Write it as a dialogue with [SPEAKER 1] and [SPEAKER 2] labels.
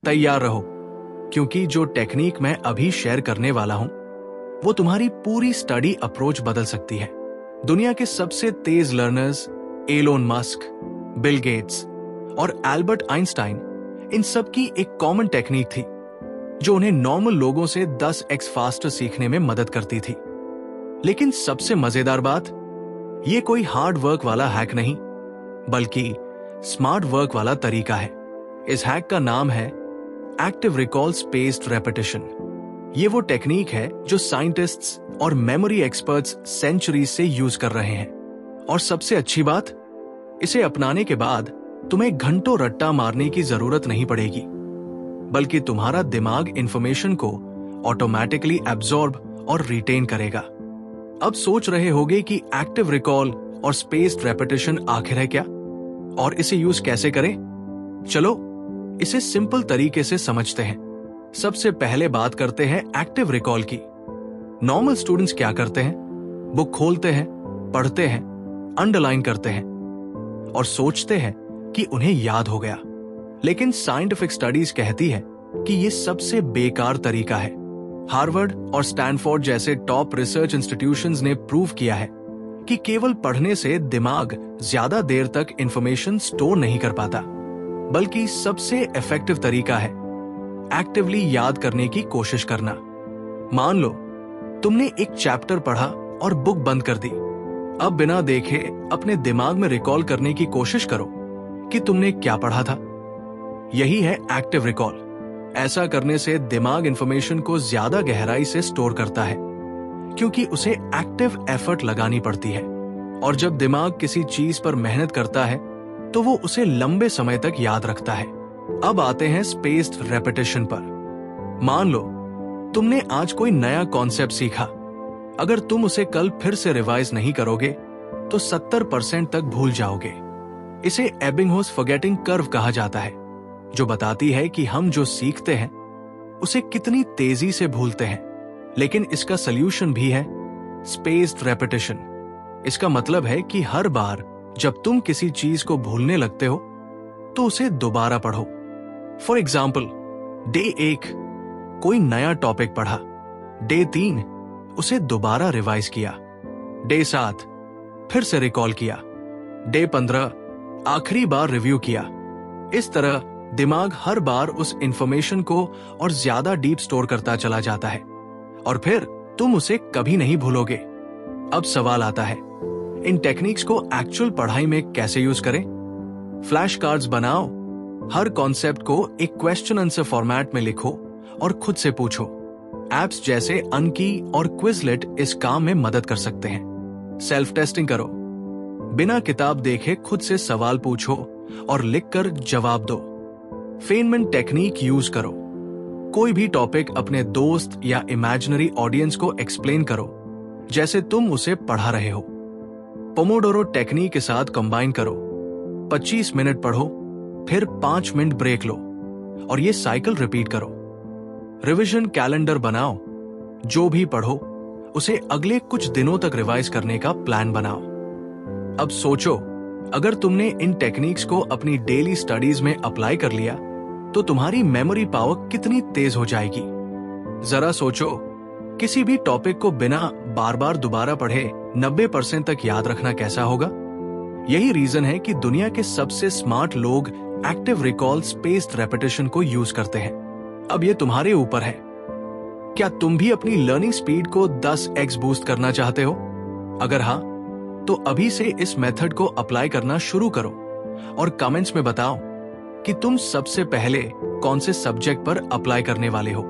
[SPEAKER 1] तैयार रहो, क्योंकि जो टेक्निक मैं अभी शेयर करने वाला हूं वो तुम्हारी पूरी स्टडी अप्रोच बदल सकती है। दुनिया के सबसे तेज learners Elon Musk, Bill Gates और एल्बर्ट आइंस्टाइन, इन सब की एक कॉमन टेक्निक थी जो उन्हें नॉर्मल लोगों से 10x फास्टर सीखने में मदद करती थी। लेकिन सबसे मजेदार बात, ये कोई हार्ड वर्क वाला हैक नहीं, बल्कि स्मार्ट वर्क वाला तरीका है। इस हैक का नाम है एक्टिव रिकॉल स्पेस्ड रेपिटेशन। ये वो टेक्निक है जो साइंटिस्ट्स और मेमोरी एक्सपर्ट्स सेंचुरी से यूज कर रहे हैं। और सबसे अच्छी बात, इसे अपनाने के बाद तुम्हें घंटों रट्टा मारने की जरूरत नहीं पड़ेगी, बल्कि तुम्हारा दिमाग इंफॉर्मेशन को ऑटोमेटिकली एब्जॉर्ब और रिटेन करेगा। अब सोच रहे होगे कि एक्टिव रिकॉल और स्पेस्ड रेपिटेशन आखिर है क्या, और इसे यूज कैसे करें? चलो इसे सिंपल तरीके से समझते हैं। सबसे पहले बात करते हैं एक्टिव रिकॉल की। नॉर्मल स्टूडेंट्स क्या करते हैं? बुक खोलते हैं, पढ़ते हैं, अंडरलाइन करते हैं और सोचते हैं कि उन्हें याद हो गया। लेकिन साइंटिफिक स्टडीज कहती है कि यह सबसे बेकार तरीका है। हार्वर्ड और स्टैनफोर्ड जैसे टॉप रिसर्च इंस्टीट्यूशंस ने प्रूव किया है कि केवल पढ़ने से दिमाग ज्यादा देर तक इंफॉर्मेशन स्टोर नहीं कर पाता, बल्कि सबसे इफेक्टिव तरीका है एक्टिवली याद करने की कोशिश करना। मान लो तुमने एक चैप्टर पढ़ा और बुक बंद कर दी। अब बिना देखे अपने दिमाग में रिकॉल करने की कोशिश करो कि तुमने क्या पढ़ा था। यही है एक्टिव रिकॉल। ऐसा करने से दिमाग इंफॉर्मेशन को ज्यादा गहराई से स्टोर करता है, क्योंकि उसे एक्टिव एफर्ट लगानी पड़ती है। और जब दिमाग किसी चीज पर मेहनत करता है तो वो उसे लंबे समय तक याद रखता है। अब आते हैं स्पेस्ड रेपिटेशन पर। मान लो तुमने आज कोई नया कॉन्सेप्ट सीखा। अगर तुम उसे कल फिर से रिवाइज नहीं करोगे तो 70% तक भूल जाओगे। इसे एबिंगहॉस फॉरगेटिंग कर्व कहा जाता है, जो बताती है कि हम जो सीखते हैं उसे कितनी तेजी से भूलते हैं। लेकिन इसका सल्यूशन भी है स्पेस्ड रेपिटेशन। इसका मतलब है कि हर बार जब तुम किसी चीज को भूलने लगते हो तो उसे दोबारा पढ़ो। फॉर एग्जाम्पल, डे 1 कोई नया टॉपिक पढ़ा, डे 3 उसे दोबारा रिवाइज किया, डे 7 फिर से रिकॉल किया, डे 15 आखिरी बार रिव्यू किया। इस तरह दिमाग हर बार उस इंफॉर्मेशन को और ज्यादा डीप स्टोर करता चला जाता है और फिर तुम उसे कभी नहीं भूलोगे। अब सवाल आता है, इन टेक्निक्स को एक्चुअल पढ़ाई में कैसे यूज करें? फ्लैश कार्ड्स बनाओ, हर कॉन्सेप्ट को एक क्वेश्चन आंसर फॉर्मेट में लिखो और खुद से पूछो। एप्स जैसे अनकी और क्विजलेट इस काम में मदद कर सकते हैं। सेल्फ टेस्टिंग करो, बिना किताब देखे खुद से सवाल पूछो और लिखकर जवाब दो। फेनमैन टेक्निक यूज करो, कोई भी टॉपिक अपने दोस्त या इमेजिनरी ऑडियंस को एक्सप्लेन करो जैसे तुम उसे पढ़ा रहे हो। पोमोडोरो टेक्निक के साथ कंबाइन करो, 25 मिनट पढ़ो, फिर 5 मिनट ब्रेक लो और ये साइकिल रिपीट करो। रिवीजन कैलेंडर बनाओ, जो भी पढ़ो उसे अगले कुछ दिनों तक रिवाइज करने का प्लान बनाओ। अब सोचो, अगर तुमने इन टेक्निक्स को अपनी डेली स्टडीज में अप्लाई कर लिया तो तुम्हारी मेमोरी पावर कितनी तेज हो जाएगी। जरा सोचो, किसी भी टॉपिक को बिना बार बार दोबारा पढ़े 90% तक याद रखना कैसा होगा। यही रीजन है कि दुनिया के सबसे स्मार्ट लोग एक्टिव रिकॉल स्पेस्ड रेपिटेशन को यूज करते हैं। अब ये तुम्हारे ऊपर है, क्या तुम भी अपनी लर्निंग स्पीड को 10x बूस्ट करना चाहते हो? अगर हाँ, तो अभी से इस मेथड को अप्लाई करना शुरू करो और कमेंट्स में बताओ कि तुम सबसे पहले कौन से सब्जेक्ट पर अप्लाई करने वाले हो।